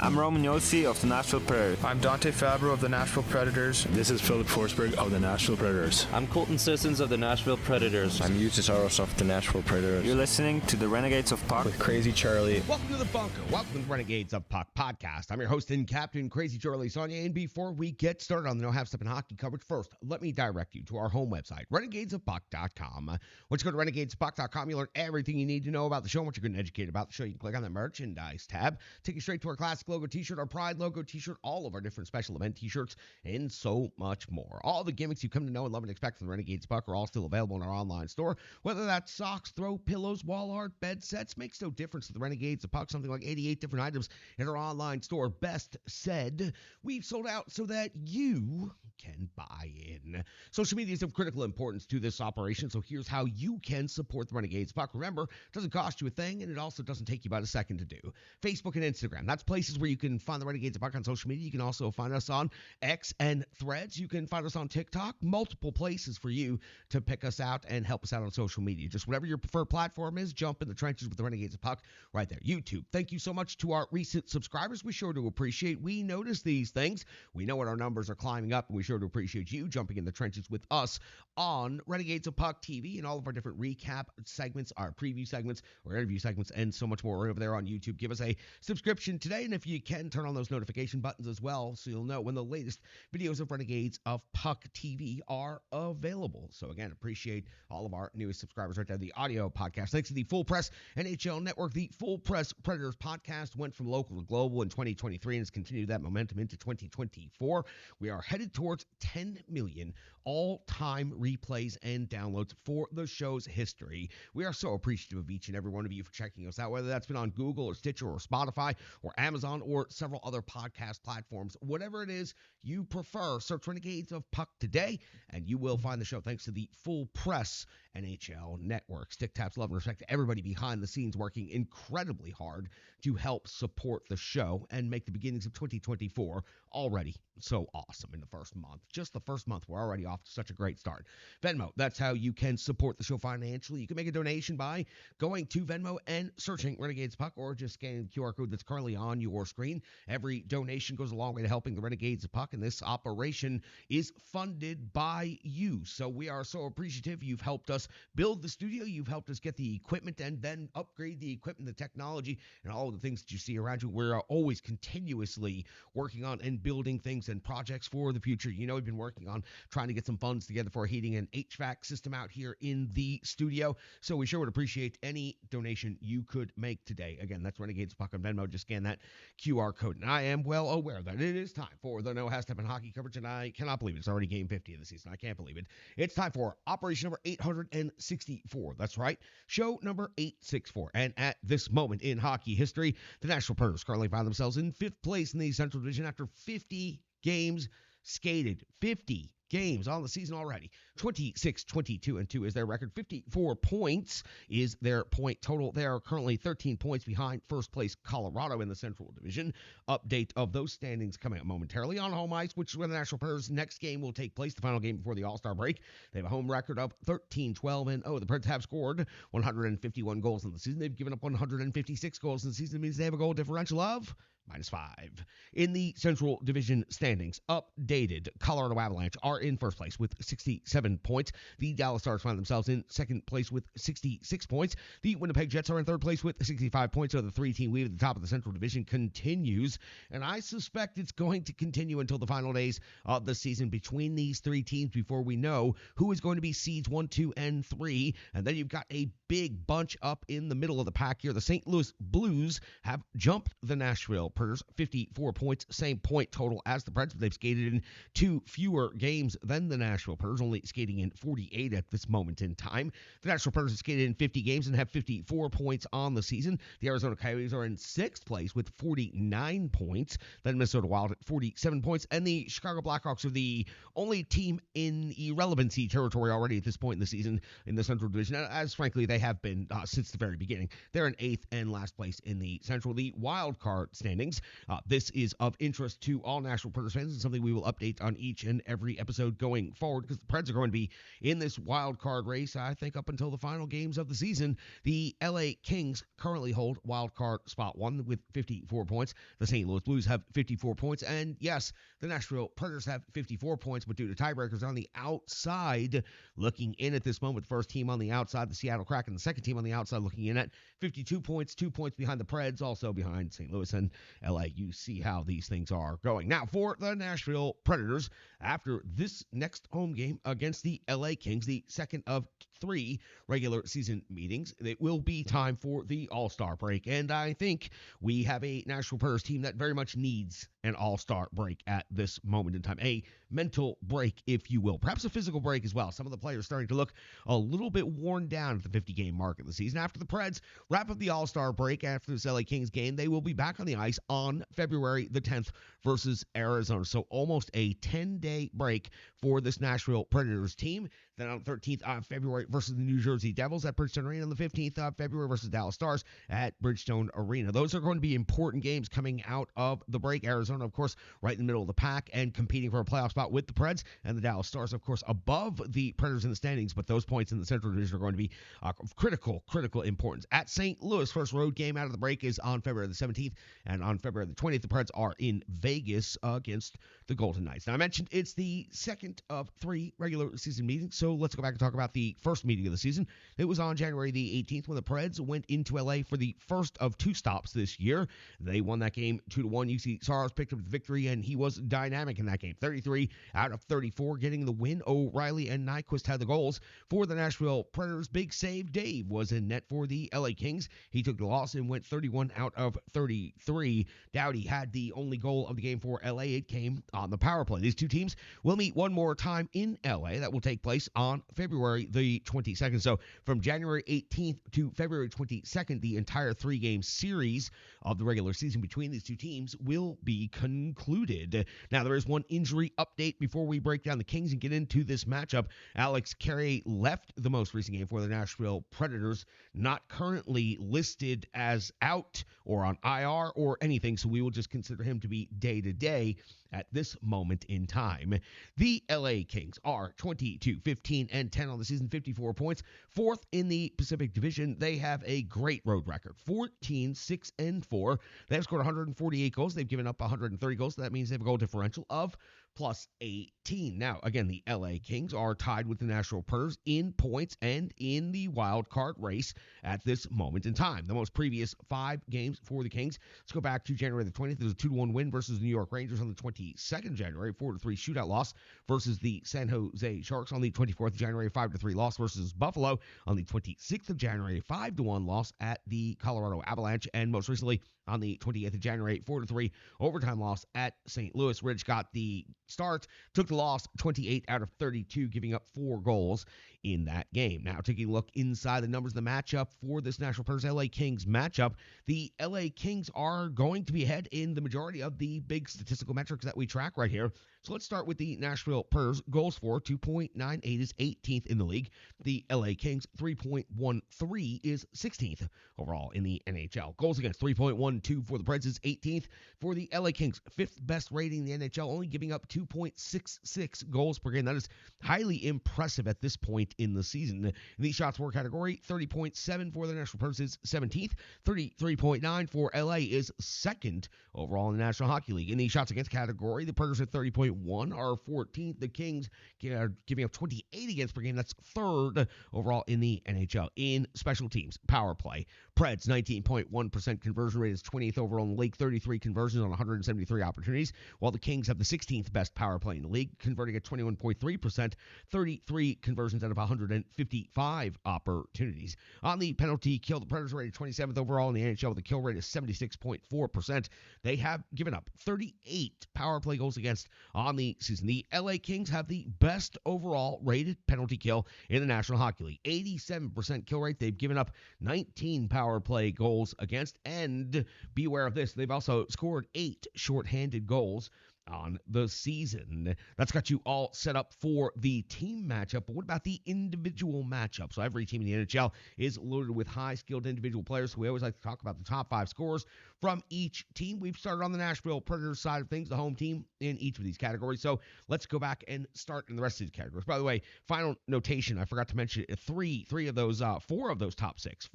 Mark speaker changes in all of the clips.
Speaker 1: I'm Roman Yossi of the Nashville Predators.
Speaker 2: I'm Dante Fabro of the Nashville Predators.
Speaker 3: This is Philip Forsberg of the Nashville Predators.
Speaker 4: I'm Colton Sissons of the Nashville Predators.
Speaker 5: I'm Eustace Aros of the Nashville Predators.
Speaker 1: You're listening to the Renegades of Puck
Speaker 5: with Crazy Charlie.
Speaker 6: Welcome to the bunker. Welcome to the Renegades of Puck podcast. I'm your host and captain, Crazy Charlie Saunier. And before we get started on the No Half Step in Hockey coverage, first, let me direct you to our home website, renegadesofpuck.com. Once you go to renegadesofpuck.com, you'll learn everything you need to know about the show. Once you're getting educated about the show, you can click on the merchandise tab, take you straight to our classic logo t-shirt, our Pride logo t-shirt, all of our different special event t-shirts, and so much more. All the gimmicks you come to know and love and expect from the Renegades Puck are all still available in our online store. Whether that's socks, throw pillows, wall art, bed sets, makes no difference to the Renegades of Puck. Something like 88 different items in our online store. Best said, we've sold out so that you can buy in. Social media is of critical importance to this operation, so here's how you can support the Renegades Puck. Remember, it doesn't cost you a thing, and it also doesn't take you about a second to do. Facebook and Instagram, that's places where you can find the Renegades Puck on social media. You can also find us on X and Threads. You can find us on TikTok. Multiple places for you to pick us out and help us out on social media. Just whatever your preferred platform is, jump in the trenches with the Renegades of Puck right there. YouTube, thank you so much to our recent subscribers. We sure do appreciate. We notice these things. We know what our numbers are climbing up, and we sure do appreciate you jumping in the trenches with us on Renegades of Puck TV and all of our different recap segments, our preview segments, our interview segments, and so much more over there on YouTube. Give us a subscription today, and if you can, turn on those notification buttons as well so you'll know when the latest videos of Renegades of Puck TV are available. So again, appreciate all of our newest subscribers right there. The audio podcast, thanks to the Full Press NHL Network. The Full Press Predators podcast went from local to global in 2023 and has continued that momentum into 2024. We are headed towards 10 million all-time replays and downloads for the show's history. We are so appreciative of each and every one of you for checking us out, whether that's been on Google or Stitcher or Spotify or Amazon or several other podcast platforms. Whatever it is you prefer, search Renegades of Puck today, and you will find the show thanks to the Full Press NHL Network. Stick taps, love, and respect to everybody behind the scenes working incredibly hard to help support the show and make the beginnings of 2024 already so awesome in the first month. Just the first month, we're already off to such a great start. Venmo, that's how you can support the show financially. You can make a donation by going to Venmo and searching Renegades Puck, or just scanning the QR code that's currently on your screen. Every donation goes a long way to helping the Renegades Puck, and this operation is funded by you. So we are so appreciative. You've helped us build the studio. You've helped us get the equipment and then upgrade the equipment, the technology, and all of the things that you see around you. We're always continuously working on and building things and projects for the future. You know, we've been working on trying to get some funds together for a heating and HVAC system out here in the studio. So we sure would appreciate any donation you could make today. Again, that's Renegades Puck on Venmo. Just scan that QR code. And I am well aware that it is time for the No Half Step in Hockey coverage, and I cannot believe it. It's already game 50 of the season. I can't believe it. It's time for operation number 864. That's right, show number 864. And at this moment in hockey history, the Nashville Predators currently find themselves in 5th place in the Central Division after 50 games skated. 50 games on the season already. 26-22-2 is their record. 54 points is their point total. They are currently 13 points behind first place Colorado in the Central Division. Update of those standings coming up momentarily on home ice, which is where the Nashville Predators' next game will take place, the final game before the All-Star break. They have a home record of 13-12-0. The Preds have scored 151 goals in the season. They've given up 156 goals in the season. It means they have a goal differential of -5. In the Central Division standings, updated, Colorado Avalanche are in first place with 67 points. The Dallas Stars find themselves in second place with 66 points. The Winnipeg Jets are in third place with 65 points. So the three-team lead at the top of the Central Division continues, and I suspect it's going to continue until the final days of the season between these three teams before we know who is going to be seeds 1, 2, and 3. And then you've got a big bunch up in the middle of the pack here. The St. Louis Blues have jumped the Nashville Predators, 54 points, same point total as the Preds, but they've skated in 2 fewer games than the Nashville Predators, only skating in 48 at this moment in time. The Nashville Predators have skated in 50 games and have 54 points on the season. The Arizona Coyotes are in 6th place with 49 points. Then Minnesota Wild at 47 points. And the Chicago Blackhawks are the only team in irrelevancy territory already at this point in the season in the Central Division, as frankly they have been since the very beginning. They're in 8th and last place in the Central. The wild card standings standings. This is of interest to all Nashville Predators fans and something we will update on each and every episode going forward because the Preds are going to be in this wild card race, I think, up until the final games of the season. The LA Kings currently hold wild card spot 1 with 54 points. The St. Louis Blues have 54 points. And yes, the Nashville Predators have 54 points, but due to tiebreakers on the outside, looking in at this moment, the first team on the outside, the Seattle Kraken, the second team on the outside looking in at 52 points, 2 points behind the Preds, also behind St. Louis and LA. You see how these things are going. Now, for the Nashville Predators, after this next home game against the LA Kings, the second of 3 regular season meetings, it will be time for the All-Star break. And I think we have a Nashville Predators team that very much needs an All-Star break at this moment in time. A mental break, if you will. Perhaps a physical break as well. Some of the players starting to look a little bit worn down at the 50-game mark of the season. After the Preds wrap up the All-Star break after this LA Kings game, they will be back on the ice on February the 10th versus Arizona. So almost a 10-day break for this Nashville Predators team. Then on the 13th of February versus the New Jersey Devils at Bridgestone Arena. On the 15th of February versus Dallas Stars at Bridgestone Arena. Those are going to be important games coming out of the break. Arizona, of course, right in the middle of the pack and competing for a playoff spot with the Preds, and the Dallas Stars, of course, above the Predators in the standings, but those points in the Central Division are going to be of critical importance. At St. Louis, first road game out of the break is on February the 17th, and on February the 20th, the Preds are in Vegas against the Golden Knights. Now, I mentioned it's the second of 3 regular season meetings, so let's go back and talk about the first meeting of the season. It was on January the 18th when the Preds went into LA for the first of 2 stops this year. They won that game 2-1. UC Saros picked up the victory, and he was dynamic in that game. 33 out of 34, getting the win. O'Reilly and Nyquist had the goals for the Nashville Predators. Big save Dave was in net for the LA Kings. He took the loss and went 31 out of 33. Doughty had the only goal of the game for LA. It came on the power play. These two teams will meet one more time in LA. That will take place on February the 22nd. So from January 18th to February 22nd, the entire 3-game series of the regular season between these two teams will be concluded. Now, there is one injury update before we break down the Kings and get into this matchup. Alex Carey left the most recent game for the Nashville Predators, not currently listed as out or on IR or anything, so we will just consider him to be day-to-day at this moment in time. The LA Kings are 22-15-10 on the season, 54 points, 4th in the Pacific Division. They have a great road record, 14-6-4. They have scored 148 goals. They've given up 130 goals, so that means they have a goal differential of plus 18. Now, again, the LA Kings are tied with the Nashville Predators in points and in the wild card race at this moment in time. The most previous 5 games for the Kings. Let's go back to January the 20th. There's a 2-1 win versus the New York Rangers on the 22nd January, 4-3 shootout loss versus the San Jose Sharks on the 24th of January, 5-3 loss versus Buffalo on the 26th of January, 5-1 loss at the Colorado Avalanche, and most recently on the 28th of January, 4-3 overtime loss at St. Louis. Ridge got the start, took the loss 28 out of 32, giving up 4 goals in that game. Now, taking a look inside the numbers of the matchup for this Nashville Predators LA Kings matchup, the LA Kings are going to be ahead in the majority of the big statistical metrics that we track right here. So let's start with the Nashville Predators. Goals for 2.98 is 18th in the league. The LA Kings 3.13 is 16th overall in the NHL. Goals against 3.12 for the Preds is 18th. For the LA Kings, 5th best rating in the NHL, only giving up 2.66 goals per game. That is highly impressive at this point in the season. In the shots for category, 30.7 for the Nashville Predators is 17th. 33.9 for LA is 2nd overall in the National Hockey League. In the shots against category, the Predators at 30.1 are 14th. The Kings are giving up 28 against per game. That's 3rd overall in the NHL. In special teams, power play, Preds 19.1% conversion rate is 20th overall in the league, 33 conversions on 173 opportunities, while the Kings have the 16th best power play in the league, converting at 21.3%, 33 conversions out of 155 opportunities. On the penalty kill, the Predators are rated 27th overall in the NHL with a kill rate of 76.4%. They have given up 38 power play goals against on the season. The LA Kings have the best overall rated penalty kill in the National Hockey League, 87% kill rate. They've given up 19 power play goals against, and beware of this, they've also scored 8 shorthanded goals on the season. That's got you all set up for the team matchup, but what about the individual matchup? So every team in the NHL is loaded with high-skilled individual players, so we always like to talk about the top 5 scorers from each team. We've started on the Nashville Predators side of things, the home team in each of these categories, so let's go back and start in the rest of these categories. By the way, final notation, I forgot to mention four of those top 6,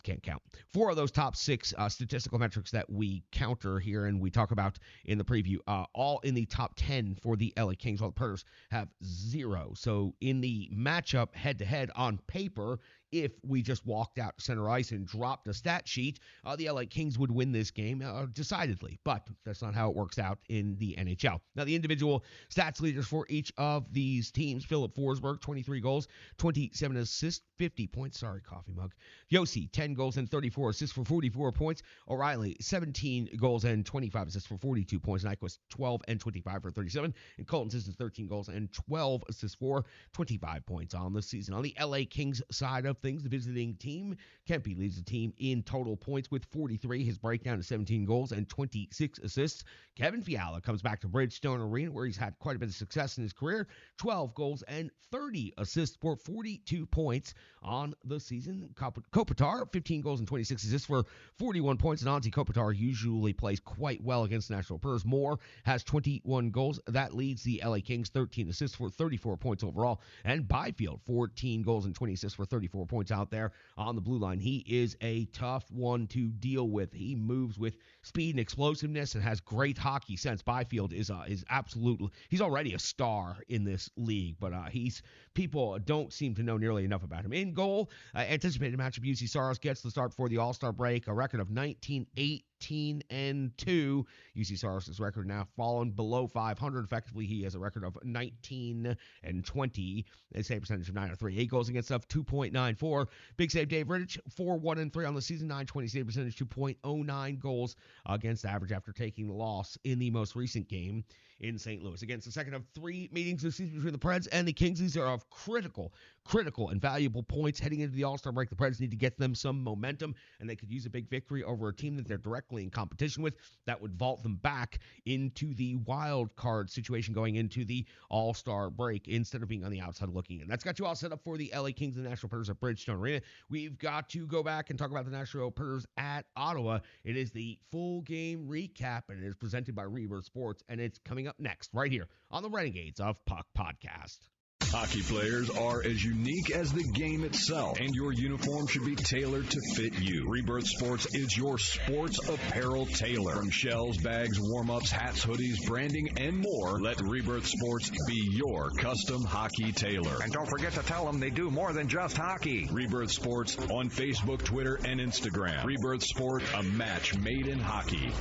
Speaker 6: can't count. 4 of those top 6 statistical metrics that we counter here and we talk about in the preview, all in the top 10 for the LA Kings, while the Predators have 0. So in the matchup head-to-head on paper, if we just walked out to center ice and dropped a stat sheet, the LA Kings would win this game decidedly. But that's not how it works out in the NHL. Now, the individual stats leaders for each of these teams: Philip Forsberg, 23 goals, 27 assists, 50 points. Sorry, coffee mug. Yossi, 10 goals and 34 assists for 44 points. O'Reilly, 17 goals and 25 assists for 42 points. Nyquist, 12 and 25 for 37. And Colton Sissons, 13 goals and 12 assists for 25 points on the season. On the LA Kings side of things, the visiting team, Kempe leads the team in total points with 43. His breakdown is 17 goals and 26 assists. Kevin Fiala comes back to Bridgestone Arena, where he's had quite a bit of success in his career. 12 goals and 30 assists for 42 points on the season. Kopitar, 15 goals and 26 assists for 41 points. And Antti Kopitar usually plays quite well against Nashville Predators. Moore has 21 goals. That leads the LA Kings, 13 assists for 34 points overall. And Byfield, 14 goals and 20 assists for 34 points out there on the blue line. He is a tough one to deal with. He moves with speed and explosiveness and has great hockey sense. Byfield is absolutely, he's already a star in this league, but people don't seem to know nearly enough about him. In goal, anticipated matchup, UC Saros gets the start for the All-Star break, a record of 19-8. 18-2. UC Saros' record now fallen below 500. Effectively, he has a record of 19-20. A save percentage of 903. 8 goals against of 2.94. Big save Dave Rittich, 4-1-3 on the season. 920 save percentage, 2.09 goals against average after taking the loss in the most recent game in St. Louis. Against the second of 3 meetings this season between the Preds and the Kings. These are of critical and valuable points heading into the All-Star break. The Preds need to get them some momentum, and they could use a big victory over a team that they're directly in competition with. That would vault them back into the wild card situation going into the All-Star break instead of being on the outside looking in. That's got you all set up for the LA Kings and the Nashville Predators at Bridgestone Arena. We've got to go back and talk about the Nashville Predators at Ottawa. It is the full game recap, and it is presented by Rebirth Sports, and it's coming up next right here on the Renegades of Puck podcast.
Speaker 7: Hockey players are as unique as the game itself, and your uniform should be tailored to fit you. Rebirth Sports is your sports apparel tailor. From shells, bags, warm-ups, hats, hoodies, branding, and more, let Rebirth Sports be your custom hockey tailor.
Speaker 8: And don't forget to tell them they do more than just hockey.
Speaker 7: Rebirth Sports on Facebook, Twitter, and Instagram. Rebirth Sport, a match made in hockey.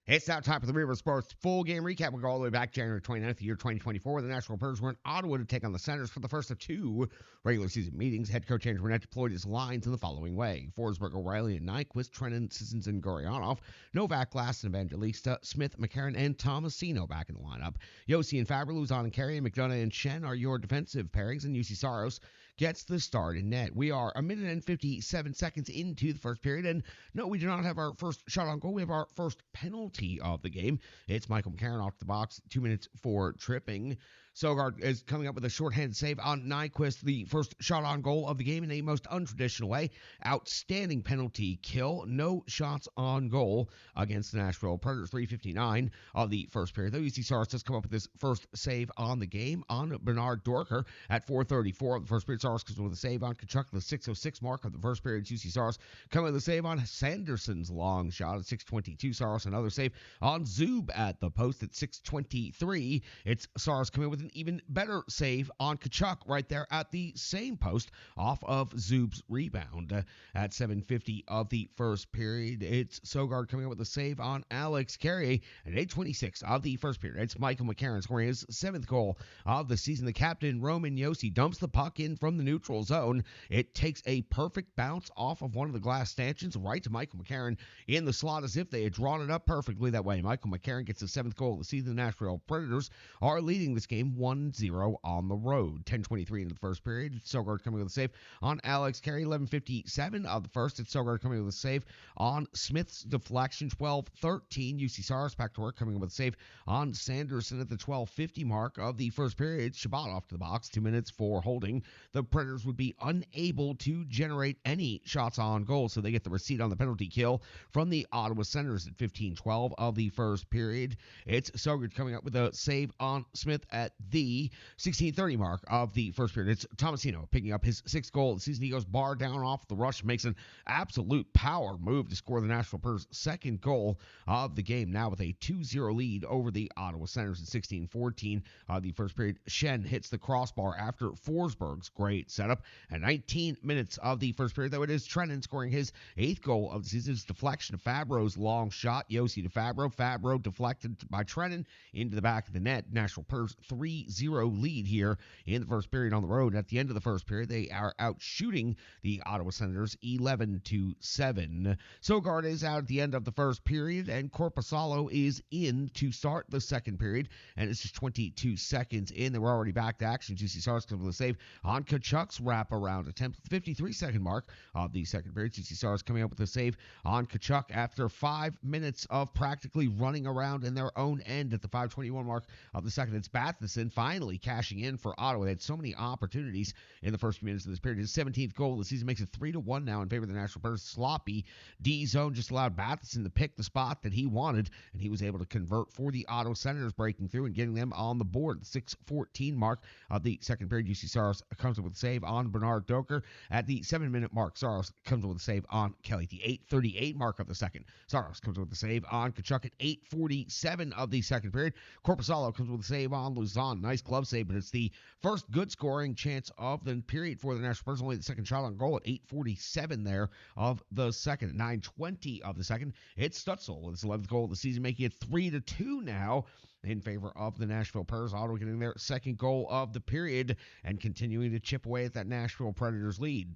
Speaker 6: It's now time for the Rebirth Sports full game recap. We'll go all the way back January 29th, the year 2024, where the Nashville Predators were in Ottawa to take on the Senators for the first of 2 regular season meetings. Head coach Andrew Burnett deployed his lines in the following way: Forsberg, O'Reilly, and Nyquist, Trennan, Sissons, and Goryanov, Novak, Glass, and Evangelista, Smith, McCarron, and Tomasino back in the lineup. Yossi and Fabry, Luzon and Carey, and McDonough and Shen are your defensive pairings, and UC Saros gets the start in net. We are 1 minute and 57 seconds into the first period, and no, we do not have our first shot on goal. We have our first penalty of the game. It's Michael McCarron off the box, 2 minutes for tripping. Sogard is coming up with a shorthanded save on Nyquist, the first shot on goal of the game in a most untraditional way. Outstanding penalty kill. No shots on goal against the Nashville Predators. 3:59 of the first period. Though UC Saros does come up with his first save on the game on Bernard Dorker at 4:34 of the first period. Saros comes with a save on Kachuk, the 6:06 mark of the first period. UC Saros coming with a save on Sanderson's long shot at 6:22. Saros another save on Zub at the post at 6:23. It's Saros coming with an even better save on Kachuk right there at the same post off of Zub's rebound at 7:50 of the first period. It's Sogard coming up with a save on Alex Carrier at 8:26 of the first period. It's Michael McCarron scoring his 7th goal of the season. The captain, Roman Josi, dumps the puck in from the neutral zone. It takes a perfect bounce off of one of the glass stanchions right to Michael McCarron in the slot as if they had drawn it up perfectly that way. Michael McCarron gets his 7th goal of the season. The Nashville Predators are leading this game 1-0 on the road. 10:23 into the first period. It's Sogard coming with a save on Alex Carey. 11:57 of the first. It's Sogard coming with a save on Smith's deflection. 12:13. UC Saros back to work, coming in with a save on Sanderson at the 12:50 mark of the first period. Shabbat off to the box. 2 minutes for holding. The Predators would be unable to generate any shots on goal, so they get the receipt on the penalty kill from the Ottawa Senators at 15:12 of the first period. It's Sogard coming up with a save on Smith at the 16:30 mark of the first period. It's Tomasino picking up his sixth goal of the season. He goes bar down off the rush, makes an absolute power move to score the Nashville Predators' second goal of the game, now with a 2-0 lead over the Ottawa Senators at 16:14 of the first period. Shen hits the crossbar after Forsberg's great setup. At 19 minutes of the first period, though, it is Trennan scoring his eighth goal of the season. It's deflection of Fabro's long shot. Yossi to Fabro. Fabro deflected by Trennan into the back of the net. Nashville Predators 3-0 lead here in the first period on the road. At the end of the first period, they are out shooting the Ottawa Senators 11-7. Sogard is out at the end of the first period, and Korpisalo is in to start the second period, and it's just 22 seconds in. They were already back to action. Juicy Saros comes with a save on Kachuk's wraparound attempt. 53-second mark of the second period. Juicy Saros coming up with a save on Kachuk after 5 minutes of practically running around in their own end at the 5:21 mark of the second. It's Batherson finally cashing in for Ottawa. They had so many opportunities in the first few minutes of this period. His 17th goal of the season makes it 3-1 now in favor of the Nashville Predators. Sloppy D-zone just allowed Batherson to pick the spot that he wanted, and he was able to convert for the Ottawa Senators, breaking through and getting them on the board. The 6:14 mark of the second period. UC Saros comes up with a save on Bernard Doker. At the 7-minute mark, Saros comes up with a save on Kelly. The 8:38 mark of the second, Saros comes up with a save on Kachuk. At 8:47 of the second period, Korpisalo comes with a save on Luzon. Nice glove save, but it's the first good scoring chance of the period for the Nashville Predators. Only the second shot on goal at 8:47 there of the second. At 9:20 of the second, it's Stutzel with his 11th goal of the season, making it 3-2 now in favor of the Nashville Predators. Ottawa getting their second goal of the period and continuing to chip away at that Nashville Predators lead.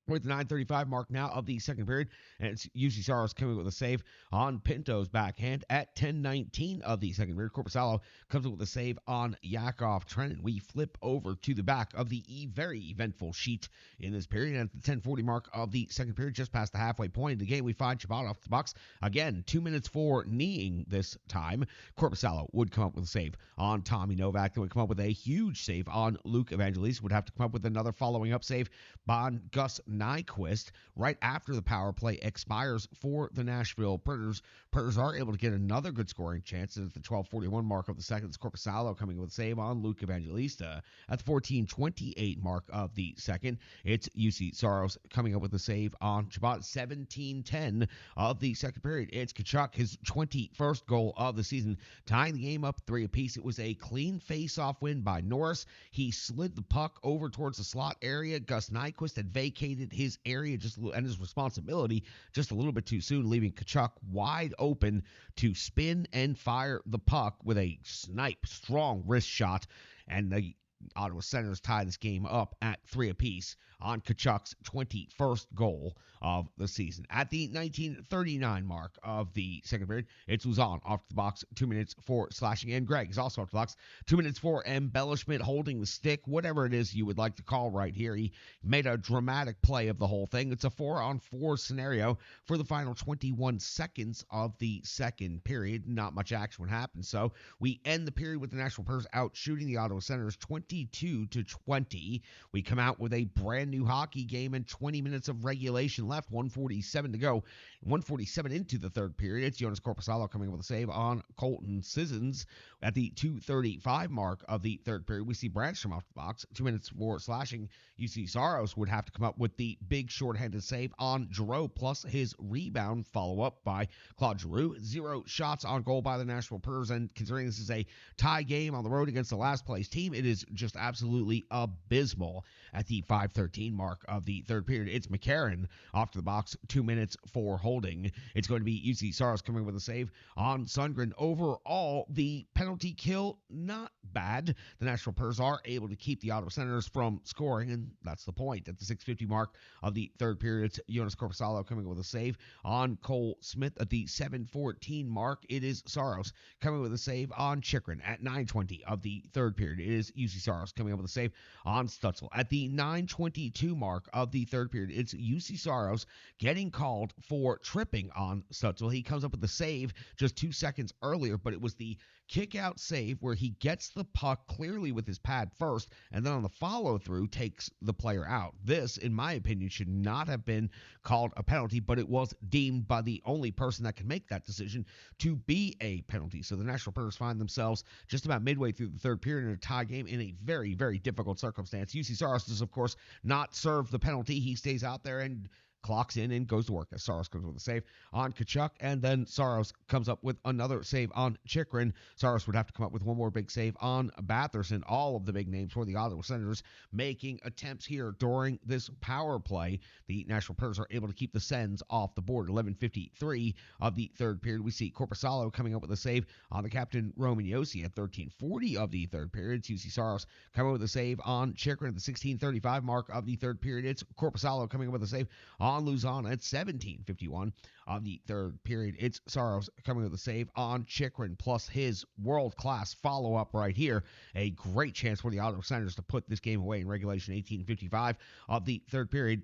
Speaker 6: We're at the 9:35 mark now of the second period, and it's UC Saros coming with a save on Pinto's backhand at 10:19 of the second period. Korpisalo comes up with a save on Yakov Trennan. We flip over to the back of the very eventful sheet in this period, and at the 10:40 mark of the second period, just past the halfway point of the game, we find Shabbat off the box. Again, 2 minutes for kneeing this time. Korpisalo would come up with a save on Tommy Novak. Then would come up with a huge save on Luke Evangelista. Would have to come up with another following up save on Gus Nyquist right after the power play expires for the Nashville Predators. Predators are able to get another good scoring chance at the 12:41 mark of the second. It's Korpisalo coming with a save on Luke Evangelista. At the 14:28 mark of the second, it's UC Saros coming up with a save on Shabbat. 17:10 of the second period. It's Kachuk, his 21st goal of the season, tying the game up 3 apiece. It was a clean face-off win by Norris. He slid the puck over towards the slot area. Gus Nyquist had vacated his area and his responsibility just a little bit too soon, leaving Kachuk wide open to spin and fire the puck with a strong wrist shot, and the Ottawa Senators tie this game up at 3 apiece on Kachuk's 21st goal of the season. At the 19:39 mark of the second period, it's Luzon off the box, 2 minutes for slashing, and Greg is also off the box, 2 minutes for embellishment, holding the stick, whatever it is you would like to call right here. He made a dramatic play of the whole thing. It's a 4-on-4 scenario for the final 21 seconds of the second period. Not much action would happen, so we end the period with the Nashville Predators out shooting the Ottawa Senators 22-20. We come out with a brand new hockey game and 20 minutes of regulation left, 1:47 to go. 1:47 into the third period. It's Jonas Korpisalo coming up with a save on Colton Sissons. At the 2:35 mark of the third period, we see Brandstrom off the box, 2 minutes for slashing. UC Saros would have to come up with the big shorthanded save on Giroux, plus his rebound follow-up by Claude Giroux. 0 shots on goal by the Nashville Predators, and considering this is a tie game on the road against the last place team, it is just absolutely abysmal at the 5:13 mark of the third period. It's McCarron off to the box, 2 minutes for holding. It's going to be UC Saros coming with a save on Sundgren. Overall, the penalty kill, not bad. The Nashville Predators are able to keep the Ottawa Senators from scoring, and that's the point. At the 6:50 mark of the third period, it's Jonas Korpisalo coming with a save on Cole Smith. At the 7:14 mark, it is Saros coming with a save on Chychrun. At 9:20 of the third period, it is UC Saros coming up with a save on Stutzel. At the 9:22 mark of the third period, it's UC Saros getting called for tripping on Stutzel. He comes up with the save just 2 seconds earlier, but it was the kick-out save where he gets the puck clearly with his pad first, and then on the follow-through takes the player out. This, in my opinion, should not have been called a penalty, but it was deemed by the only person that can make that decision to be a penalty. So the Nashville Predators find themselves just about midway through the third period in a tie game in a very, very difficult circumstance. UC Saros does, of course, not serve the penalty. He stays out there and clocks in and goes to work as Saros comes with a save on Tkachuk, and then Saros comes up with another save on Chychrun. Saros would have to come up with one more big save on Batherson. All of the big names for the Ottawa Senators making attempts here during this power play. The Nashville Predators are able to keep the Sens off the board. 11:53 of the third period, we see Korpisalo coming up with a save on the captain Roman Josi. At 13:40 of the third period, it's UC Saros coming up with a save on Chychrun. At the 16:35 mark of the third period, it's Korpisalo coming up with a save on Luzon. At 17:51 of the third period, it's Saros coming with a save on Chychrun, plus his world-class follow-up right here. A great chance for the Ottawa Senators to put this game away in regulation. 18:55 of the third period,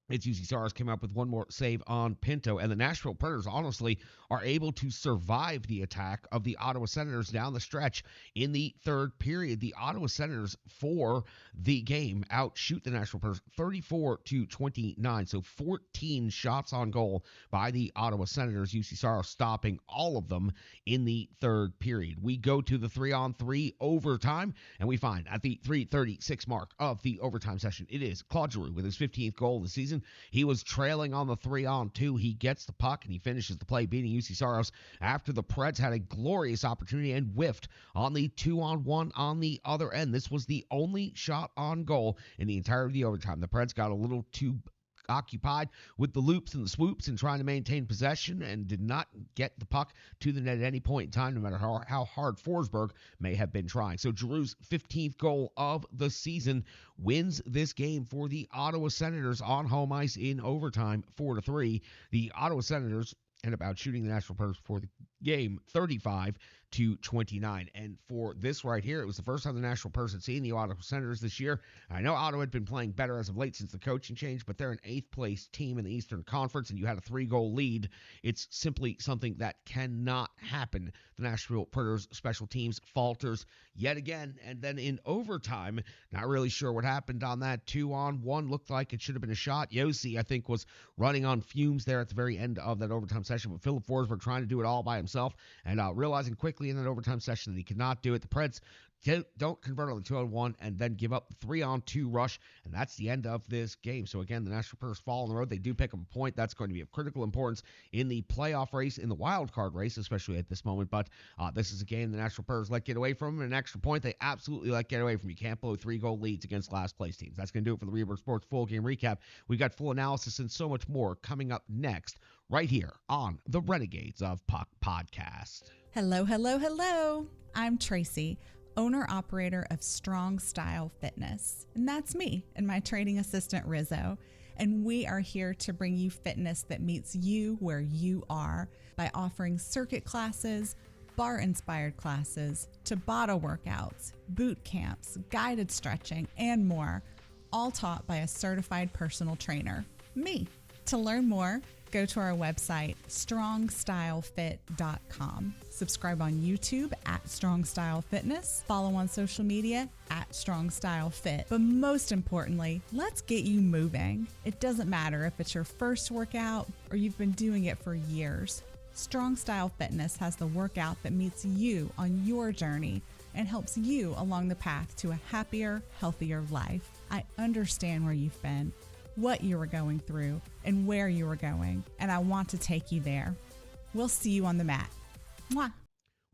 Speaker 6: it's UC Saros came up with one more save on Pinto, and the Nashville Predators honestly are able to survive the attack of the Ottawa Senators down the stretch in the third period. The Ottawa Senators for the game outshoot the Nashville Predators 34-29, so 14 shots on goal by the Ottawa Senators. UC Saros stopping all of them in the third period. We go to the 3-on-3 overtime, and we find at the 3:36 mark of the overtime session, it is Claude Giroux with his 15th goal of the season. He was trailing on the 3-on-2. He gets the puck and he finishes the play, beating UC Saros after the Preds had a glorious opportunity and whiffed on the 2-on-1 on the other end. This was the only shot on goal in the entirety of the overtime. The Preds got a little too occupied with the loops and the swoops and trying to maintain possession and did not get the puck to the net at any point in time, no matter how hard Forsberg may have been trying. So Giroux's 15th goal of the season wins this game for the Ottawa Senators on home ice in overtime, 4-3. The Ottawa Senators end up out shooting the Nashville Predators for the game 35-29. And for this right here, it was the first time the Nashville Predators had seen the Ottawa Senators this year. I know Ottawa had been playing better as of late since the coaching change, but they're an 8th place team in the Eastern Conference, and you had a 3-goal lead. It's simply something that cannot happen. The Nashville Predators special teams falters yet again, and then in overtime, not really sure what happened on that 2-on-1. Looked like it should have been a shot. Josi, I think, was running on fumes there at the very end of that overtime session, but Philip Forsberg trying to do it all by himself and realizing quickly in that overtime session that he could not do it. The Preds don't convert on the 2-on-1 and then give up the 3-on-2 rush, and that's the end of this game. So again, the Nashville Predators fall on the road. They do pick up a point. That's going to be of critical importance in the playoff race, in the wild card race, especially at this moment. But this is a game the Nashville Predators let get away from, and an extra point they absolutely let get away from. You can't blow 3-goal leads against last place teams. That's going to do it for the Rebirth Sports full game recap. We've got full analysis and so much more coming up next, right here on the Renegades of Puck podcast.
Speaker 9: Hello, hello, hello. I'm Tracy, owner-operator of Strong Style Fitness. And that's me and my training assistant, Rizzo. And we are here to bring you fitness that meets you where you are by offering circuit classes, bar-inspired classes, Tabata workouts, boot camps, guided stretching, and more, all taught by a certified personal trainer, me. To learn more, go to our website, strongstylefit.com. Subscribe on YouTube at Strong Style Fitness. Follow on social media at Strong Style Fit. But most importantly, let's get you moving. It doesn't matter if it's your first workout or you've been doing it for years. Strong Style Fitness has the workout that meets you on your journey and helps you along the path to a happier, healthier life. I understand where you've been, what you were going through, and where you were going, and I want to take you there. We'll see you on the mat. Mwah.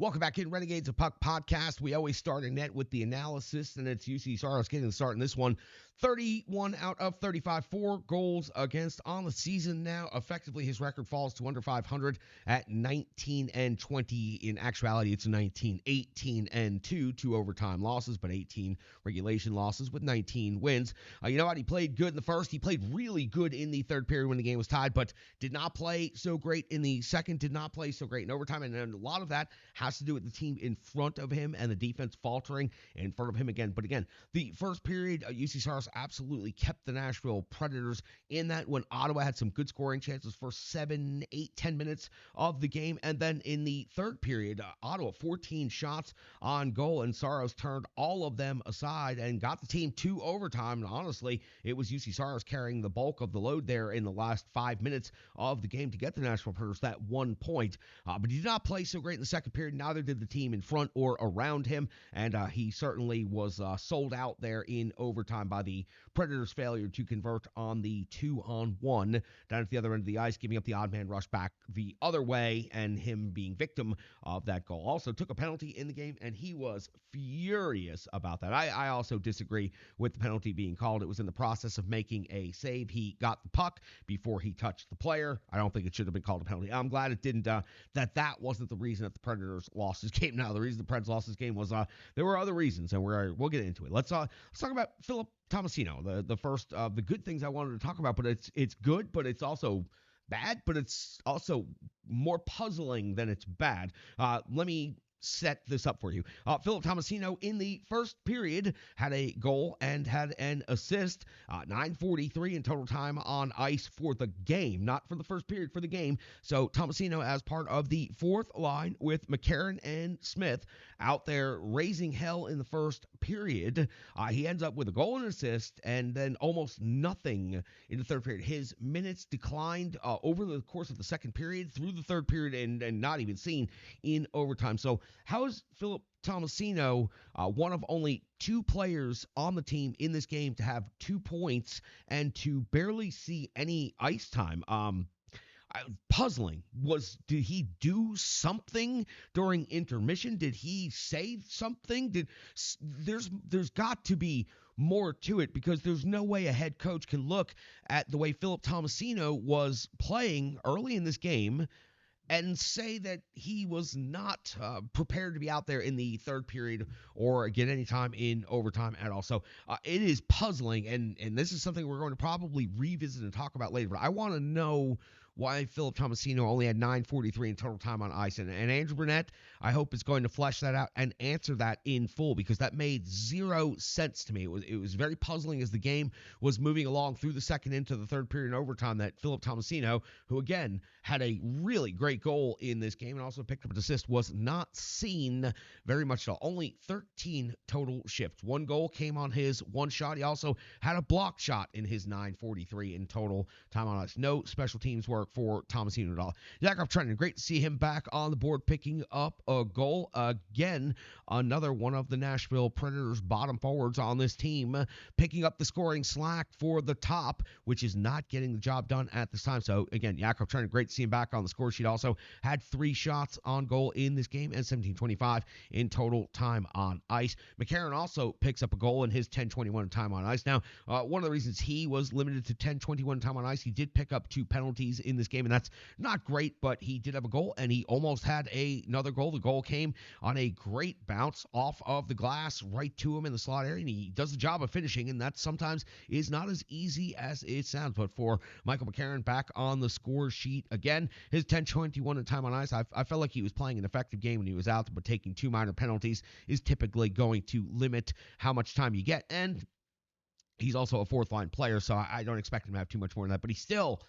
Speaker 6: Welcome back in Renegades of Puck podcast. We always start a net with the analysis, and it's UC Saros getting the start in this one. 31 out of 35, 4 goals against on the season now. Effectively, his record falls to under 500 at 19-20. In actuality, it's 19-18-2, 2 overtime losses, but 18 regulation losses with 19 wins. You know what? He played good in the first. He played really good in the third period when the game was tied, but did not play so great in the second, did not play so great in overtime, and a lot of that has to do with the team in front of him and the defense faltering in front of him again. But again, the first period, UC Saros absolutely kept the Nashville Predators in that when Ottawa had some good scoring chances for 7, 8, 10 minutes of the game. And then in the third period, Ottawa 14 shots on goal, and Saros turned all of them aside and got the team to overtime. And honestly, it was UC Saros carrying the bulk of the load there in the last 5 minutes of the game to get the Nashville Predators that 1 point. But he did not play so great in the second period. Neither did the team in front or around him, and he certainly was sold out there in overtime by the Predators' failure to convert on the 2-on-1 down at the other end of the ice, giving up the odd man rush back the other way, and him being victim of that goal. Also took a penalty in the game, and he was furious about that. I also disagree with the penalty being called. It was in the process of making a save. He got the puck before he touched the player. I don't think it should have been called a penalty. I'm glad it didn't, that wasn't the reason that the Predators lost this game. Now, the reason the Preds lost this game was there were other reasons, and we'll get into it. Let's talk about Philip Tomasino. The first of the good things I wanted to talk about, but it's good, but it's also bad, but it's also more puzzling than it's bad. Let me set this up for you. Philip Tomasino in the first period had a goal and had an assist. 9:43 in total time on ice for the game, not for the first period, for the game. So Tomasino, as part of the fourth line with McCarron and Smith out there raising hell in the first period, he ends up with a goal and assist, and then almost nothing in the third period. His minutes declined over the course of the second period, through the third period, and not even seen in overtime. So how is Philip Tomasino one of only 2 players on the team in this game to have 2 points and to barely see any ice time? Puzzling. Did he do something during intermission? Did he say something? There's got to be more to it, because there's no way a head coach can look at the way Philip Tomasino was playing early in this game and say that he was not prepared to be out there in the third period or get any time in overtime at all. So it is puzzling, and this is something we're going to probably revisit and talk about later. But I want to know why Philip Tomasino only had 9:43 in total time on ice. And Andrew Burnett, I hope, is going to flesh that out and answer that in full, because that made zero sense to me. It was very puzzling as the game was moving along through the second into the third period and overtime, that Philip Tomasino, who again had a really great goal in this game and also picked up an assist, was not seen very much at all. Only 13 total shifts. 1 goal came on his 1 shot. He also had a block shot in his 9:43 in total time on ice. No special teams work for Tomasino at all. Jakub Trenin, great to see him back on the board, picking up a goal again. Another one of the Nashville Predators' bottom forwards on this team, picking up the scoring slack for the top, which is not getting the job done at this time. So again, Jakub Trenin, great to see him back on the score sheet. Also had 3 shots on goal in this game and 17:25 in total time on ice. McCarron also picks up a goal in his 10:21 time on ice. Now, one of the reasons he was limited to 10:21 time on ice, he did pick up 2 penalties in this game, and that's not great, but he did have a goal, and he almost had another goal. The goal came on a great bounce off of the glass right to him in the slot area, and he does the job of finishing, and that sometimes is not as easy as it sounds. But for Michael McCarron back on the score sheet again, his 10:21 in time on ice, I felt like he was playing an effective game when he was out there, but taking 2 minor penalties is typically going to limit how much time you get, and he's also a fourth-line player, so I don't expect him to have too much more than that. But he still,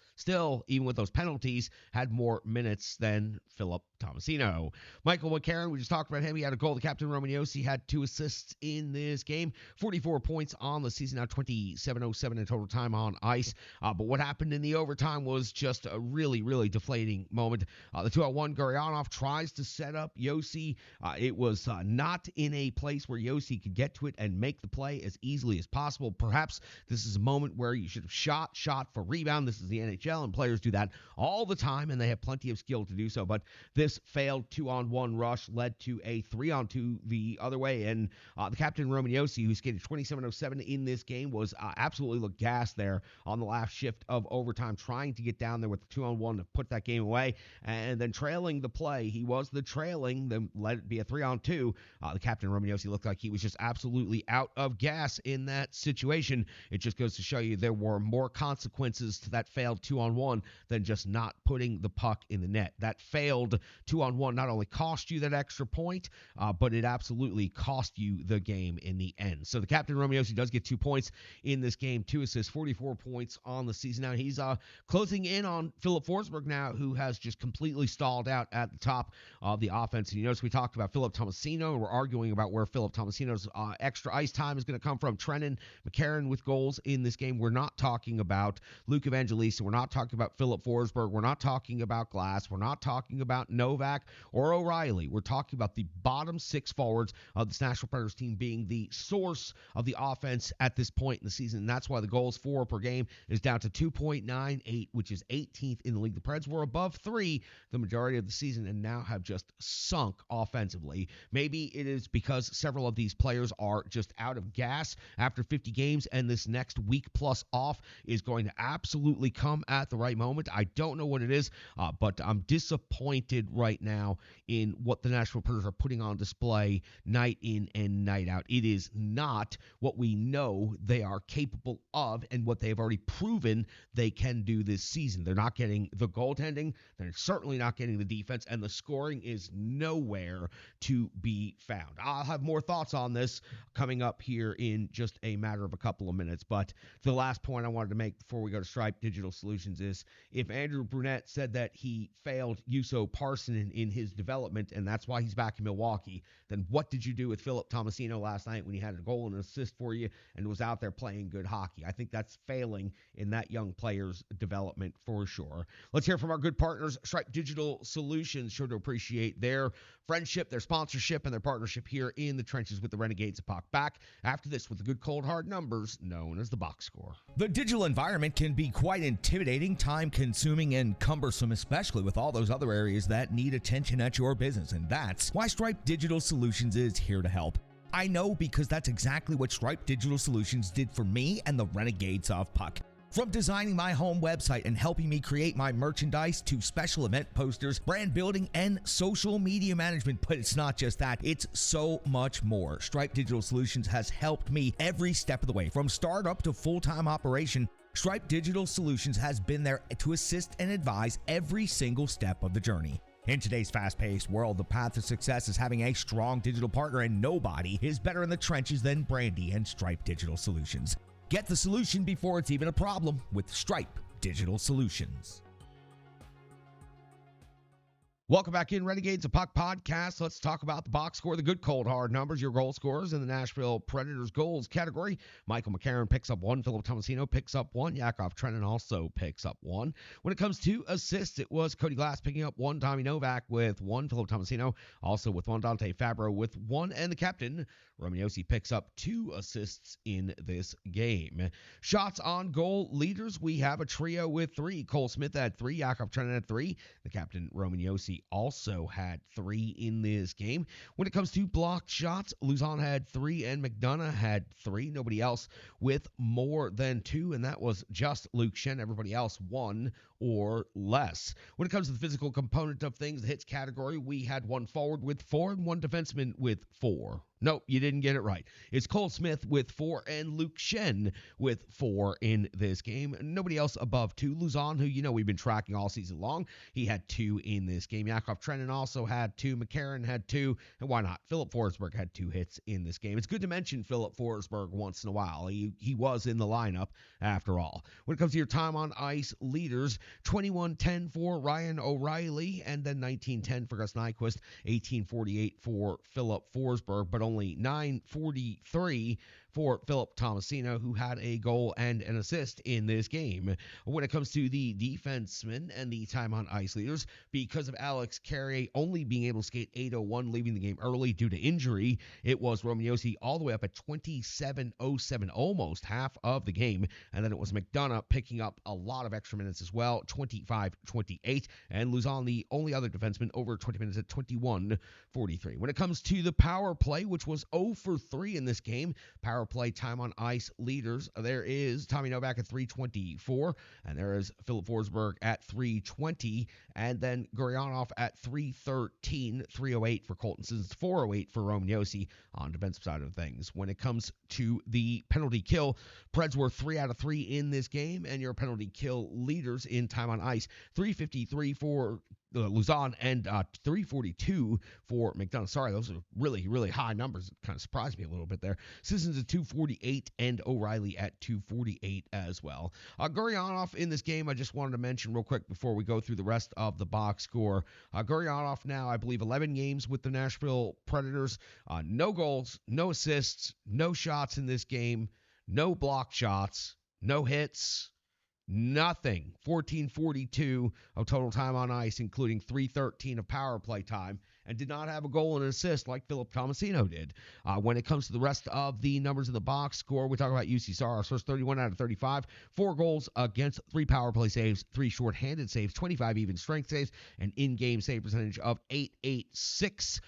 Speaker 6: even with those penalties, had more minutes than Philip Tomasino. Michael McCarron, we just talked about him. He had a goal. The captain, Roman Josi, had 2 assists in this game. 44 points on the season, now 27:07 in total time on ice. But what happened in the overtime was just a really, really deflating moment. The 2-on-1, Gurianov tries to set up Josi. It was not in a place where Josi could get to it and make the play as easily as possible. Perhaps this is a moment where you should have shot for rebound. This is the NHL, and players do that all the time, and they have plenty of skill to do so. But this This failed 2-on-1 rush led to a 3-on-2 the other way, and the captain Romagnosi, who skated 27:07 in this game, was absolutely looked gassed there on the last shift of overtime, trying to get down there with the 2-on-1 to put that game away, and then trailing the play. He was the trailing, then let it be a 3-on-2. The captain Romagnosi looked like he was just absolutely out of gas in that situation. It just goes to show you there were more consequences to that failed 2-on-1 than just not putting the puck in the net. That failed 2-on-1 not only cost you that extra point, but it absolutely cost you the game in the end. So the captain Romagnosi does get 2 points in this game, 2 assists, 44 points on the season. Now he's closing in on Philip Forsberg now, who has just completely stalled out at the top of the offense. And you notice we talked about Philip Tomasino, and we're arguing about where Philip Tomasino's extra ice time is going to come from. Trennan McCarron with goals in this game. We're not talking about Luke Evangelista. We're not talking about Philip Forsberg. We're not talking about Glass. We're not talking about Novak or O'Reilly. We're talking about the bottom 6 forwards of this Nashville Predators team being the source of the offense at this point in the season. And that's why the goals for per game is down to 2.98, which is 18th in the league. The Preds were above 3 the majority of the season and now have just sunk offensively. Maybe it is because several of these players are just out of gas after 50 games, and this next week plus off is going to absolutely come at the right moment. I don't know what it is, but I'm disappointed right now in what the Nashville Predators are putting on display night in and night out. It is not what we know they are capable of and what they have already proven they can do this season. They're not getting the goaltending. They're certainly not getting the defense, and the scoring is nowhere to be found. I'll have more thoughts on this coming up here in just a matter of a couple of minutes, but the last point I wanted to make before we go to Stripe Digital Solutions is if Andrew Brunette said that he failed Juuso Parssinen in his development and that's why he's back in Milwaukee, then what did you do with Philip Tomasino last night when he had a goal and an assist for you and was out there playing good hockey? I think that's failing in that young player's development for sure. Let's hear from our good partners, Stripe Digital Solutions. Sure to appreciate their friendship, their sponsorship, and their partnership here in the trenches with the Renegades of Puck. Back after this with the good cold hard numbers known as the box score.
Speaker 10: The digital environment can be quite intimidating, time-consuming, and cumbersome, especially with all those other areas that need attention at your business, and that's why Stripe Digital Solutions is here to help. I know because that's exactly what Stripe Digital Solutions did for me and the Renegades of Puck. From designing my home website and helping me create my merchandise to special event posters, brand building, and social media management. But it's not just that, it's so much more. Stripe Digital Solutions has helped me every step of the way. From startup to full-time operation, Stripe Digital Solutions has been there to assist and advise every single step of the journey. In today's fast-paced world, the path to success is having a strong digital partner, and nobody is better in the trenches than Brandy and Stripe Digital Solutions. Get the solution before it's even a problem with Stripe Digital Solutions.
Speaker 6: Welcome back in, Renegades of Puck podcast. Let's talk about the box score, the good cold hard numbers, your goal scorers in the Nashville Predators goals category. Michael McCarron picks up 1. Philip Tomasino picks up 1. Yakov Trenin also picks up 1. When it comes to assists, it was Cody Glass picking up 1. Tommy Novak with 1. Philip Tomasino also with 1. Dante Fabro with 1. And the captain, Romagnosi, picks up 2 assists in this game. Shots on goal leaders, we have a trio with 3. Cole Smith had 3. Yakov Trenin had 3. The captain, Romagnosi, also had 3 in this game. When it comes to blocked shots, Luzon had 3 and McDonough had 3. Nobody else with more than 2, and that was just Luke Schenn. Everybody else 1 or less. When it comes to the physical component of things, the hits category, we had 1 forward with 4 and 1 defenseman with 4. Nope, you didn't get it right. It's Cole Smith with 4 and Luke Schenn with 4 in this game. Nobody else above 2. Luzon, who you know we've been tracking all season long, he had 2 in this game. Yakov Trenin also had 2. McCarron had 2. And why not? Philip Forsberg had 2 hits in this game. It's good to mention Philip Forsberg once in a while. He was in the lineup after all. When it comes to your time on ice leaders, 21-10 for Ryan O'Reilly, and then 19-10 for Gus Nyquist, 18-48 for Philip Forsberg, but only 9-43 for Philip Tomasino, who had a goal and an assist in this game. When it comes to the defensemen and the time on ice leaders, because of Alex Carrier only being able to skate 8:01, leaving the game early due to injury, it was Roman Josi all the way up at 27:07, almost half of the game. And then it was McDonough picking up a lot of extra minutes as well, 25:28. And Luzon, the only other defenseman, over 20 minutes at 21:43. When it comes to the power play, which was 0 for 3 in this game, power play time on ice leaders, there is Tommy Novak at 3:24, and there is Philip Forsberg at 3:20, and then Gurionov at 3:13, 3:08 for Colton Sissons, 4:08 for Roman Josi on defensive side of things. When it comes to the penalty kill, Preds were 3 out of 3 in this game, and your penalty kill leaders in time on ice, 3:53 for Luzon and 3:42 for McDonough. Sorry, those are really, really high numbers. It kind of surprised me a little bit there. Sissons at 2:48 and O'Reilly at 2:48 as well. Gurionov in this game, I just wanted to mention real quick before we go through the rest of the box score. Gurionov now, I believe, 11 games with the Nashville Predators. No goals, no assists, no shots in this game, no block shots, no hits. Nothing. 14:42 of total time on ice, including 3:13 of power play time, and did not have a goal and an assist like Philip Tomasino did. When it comes to the rest of the numbers in the box score, we talk about UC Saros. First 31 out of 35, 4 goals against, 3 power play saves, 3 shorthanded saves, 25 even strength saves, an in-game save percentage of .886.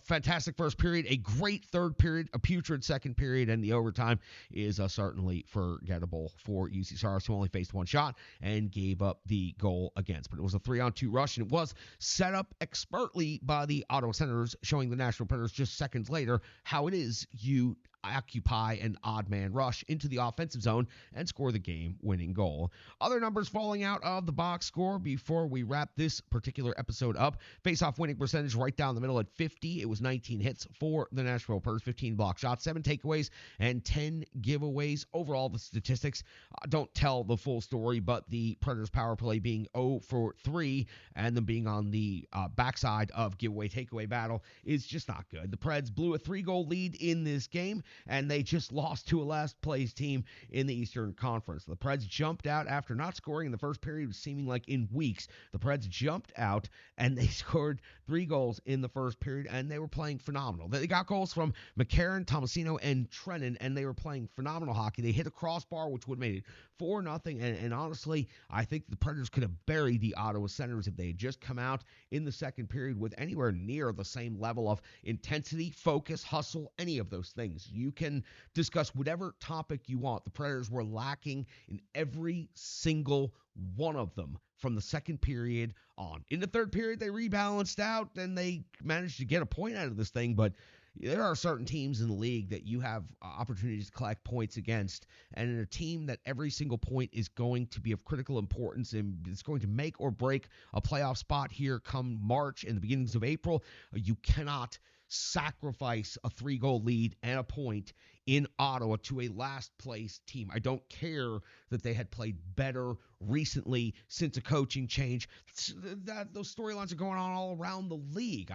Speaker 6: Fantastic first period, a great third period, a putrid second period, and the overtime is certainly forgettable for UC Saros, who only faced 1 shot and gave up the goal against. But it was a 3-on-2 rush, and it was set up expertly by the Ottawa Senators, showing the Nashville Predators just seconds later how it is you occupy an odd man rush into the offensive zone and score the game-winning goal. Other numbers falling out of the box score before we wrap this particular episode up. Face-off winning percentage right down the middle at 50. It was 19 hits for the Nashville Predators, 15 block shots, 7 takeaways, and 10 giveaways. Overall, the statistics don't tell the full story, but the Predators power play being 0 for 3 and them being on the backside of giveaway-takeaway battle is just not good. The Preds blew a 3-goal lead in this game, and they just lost to a last-place team in the Eastern Conference. The Preds jumped out after not scoring in the first period, seeming like in weeks. The Preds jumped out, and they scored 3 goals in the first period, and they were playing phenomenal. They got goals from McCarron, Tomasino, and Trennan, and they were playing phenomenal hockey. They hit a crossbar, which would have made it 4-0, and honestly, I think the Predators could have buried the Ottawa Senators if they had just come out in the second period with anywhere near the same level of intensity, focus, hustle, any of those things. You can discuss whatever topic you want. The Predators were lacking in every single one of them from the second period on. In the third period, they rebalanced out, and they managed to get a point out of this thing, but there are certain teams in the league that you have opportunities to collect points against, and in a team that every single point is going to be of critical importance and it's going to make or break a playoff spot here come March and the beginnings of April, you cannot sacrifice a 3-goal lead and a point in Ottawa to a last-place team. I don't care that they had played better recently since a coaching change. Those storylines are going on all around the league.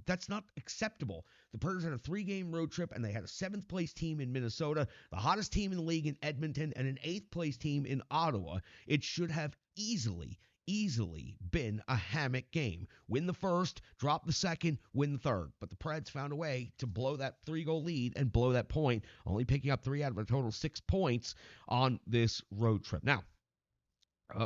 Speaker 6: That's not acceptable. The Predators had a 3-game road trip, and they had a 7th-place team in Minnesota, the hottest team in the league in Edmonton, and an 8th-place team in Ottawa. It should have easily been a hammock game. Win the first, drop the second, win the third. But the Preds found a way to blow that 3-goal lead and blow that point, only picking up 3 out of a total 6 points on this road trip. Now,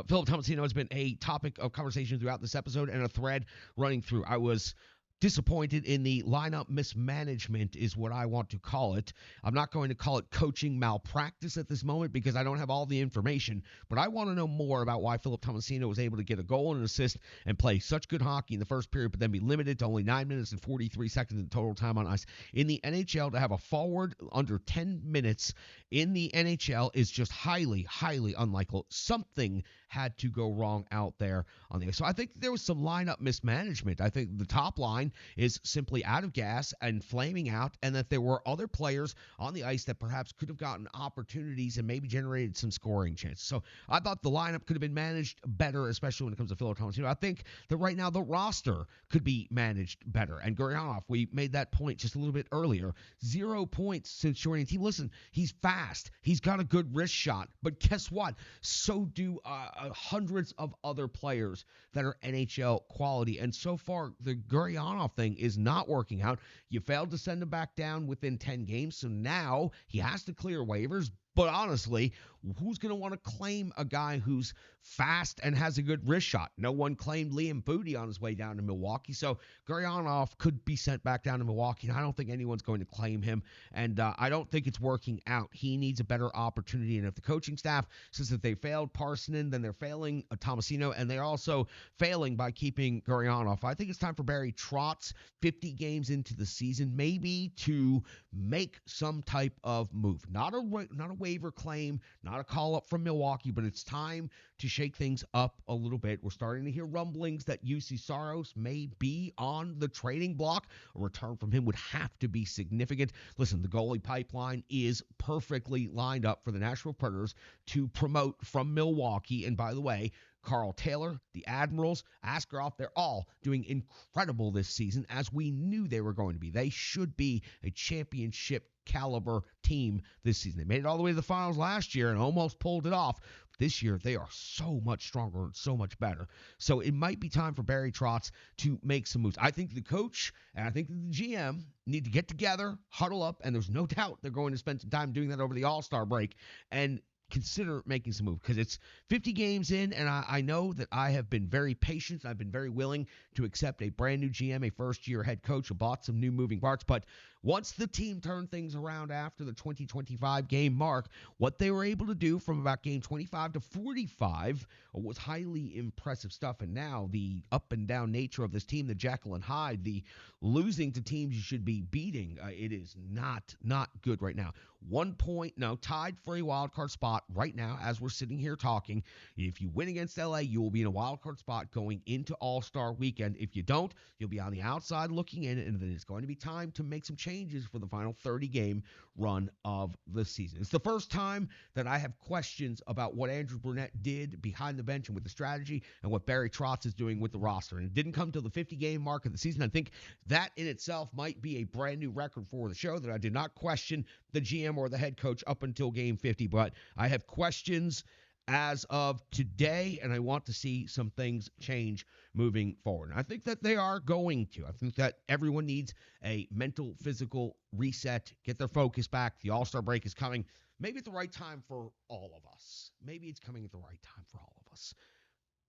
Speaker 6: Philip Tomasino has been a topic of conversation throughout this episode and a thread running through. I was disappointed in the lineup mismanagement is what I want to call it. I'm not going to call it coaching malpractice at this moment because I don't have all the information, but I want to know more about why Philip Tomasino was able to get a goal and an assist and play such good hockey in the first period, but then be limited to only 9 minutes and 43 seconds in total time on ice. In the NHL, to have a forward under 10 minutes in the NHL is just highly, highly unlikely. Something had to go wrong out there on the ice. So I think there was some lineup mismanagement. I think the top line is simply out of gas and flaming out, and that there were other players on the ice that perhaps could have gotten opportunities and maybe generated some scoring chances. So I thought the lineup could have been managed better, especially when it comes to Phil Thomas. I think that right now the roster could be managed better. And Gurianov, we made that point just a little bit earlier. 0 points since joining the team. Listen, he's fast. He's got a good wrist shot. But guess what? So do hundreds of other players that are NHL quality. And so far, the Gurianov thing is not working out. You failed to send him back down within 10 games. So now he has to clear waivers. But honestly, who's going to want to claim a guy who's fast and has a good wrist shot? No one claimed Liam Booty on his way down to Milwaukee. So Gurianov could be sent back down to Milwaukee, and I don't think anyone's going to claim him. And I don't think it's working out. He needs a better opportunity. And if the coaching staff says that they failed Parsonen, then they're failing Tomasino, and they're also failing by keeping Gurianov. I think it's time for Barry Trotz, 50 games into the season, maybe to make some type of move. Not a waiver claim, not a call up from Milwaukee, but it's time to shake things up a little bit. We're starting to hear rumblings that UC Saros may be on the trading block. A return from him would have to be significant. Listen, the goalie pipeline is perfectly lined up for the Nashville Predators to promote from Milwaukee. And by the way, Carl Taylor, the Admirals, Askarov, they're all doing incredible this season, as we knew they were going to be. They should be a championship caliber team this season. They made it all the way to the finals last year and almost pulled it off. This year, they are so much stronger and so much better. So it might be time for Barry Trotz to make some moves. I think the coach and I think the GM need to get together, huddle up, and there's no doubt they're going to spend some time doing that over the All-Star break and consider making some moves, because it's 50 games in, and I know that I have been very patient. I've been very willing to accept a brand new GM, a first-year head coach who bought some new moving parts. But once the team turned things around after the 2025 game mark, what they were able to do from about game 25 to 45 was highly impressive stuff. And now the up and down nature of this team, the Jekyll and Hyde, the losing to teams you should be beating, it is not good right now. 1 point, tied for a wild card spot right now as we're sitting here talking. If you win against LA, you will be in a wild card spot going into All-Star weekend. If you don't, you'll be on the outside looking in, and then it's going to be time to make some changes for the final 30-game run of the season. It's the first time that I have questions about what Andrew Brunette did behind the bench and with the strategy, and what Barry Trotz is doing with the roster. And it didn't come to the 50-game mark of the season. I think that in itself might be a brand new record for the show, that I did not question the GM or the head coach up until game 50, but I have questions as of today, and I want to see some things change moving forward. And I think that they are going to. I think that everyone needs a mental, physical reset, get their focus back. The All-Star break is coming. Maybe at the right time for all of us. Maybe it's coming at the right time for all of us.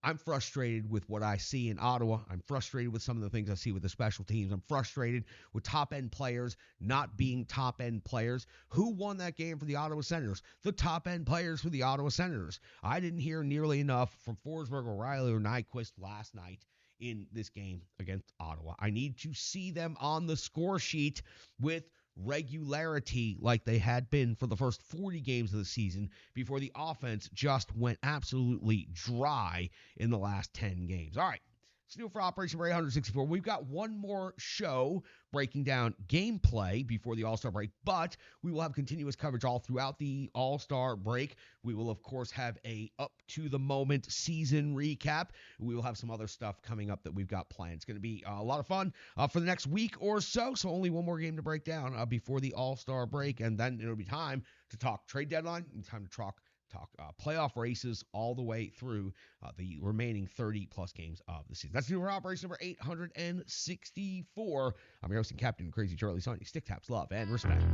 Speaker 6: I'm frustrated with what I see in Ottawa. I'm frustrated with some of the things I see with the special teams. I'm frustrated with top-end players not being top-end players. Who won that game for the Ottawa Senators? The top-end players for the Ottawa Senators. I didn't hear nearly enough from Forsberg, O'Reilly, or Nyquist last night in this game against Ottawa. I need to see them on the score sheet with regularity like they had been for the first 40 games of the season before the offense just went absolutely dry in the last 10 games. All right, it's new for Operation Ray 164. We've got one more show breaking down gameplay before the All-Star break, but we will have continuous coverage all throughout the All-Star break. We will, of course, have a up-to-the-moment season recap. We will have some other stuff coming up that we've got planned. It's going to be a lot of fun for the next week or so, so only one more game to break down before the All-Star break, and then it'll be time to talk trade deadline and time to talk playoff races all the way through the remaining 30-plus games of the season. That's new for Operation number 864. I'm your host and captain, Crazy Charlie Saunier. Stick taps, love, and respect.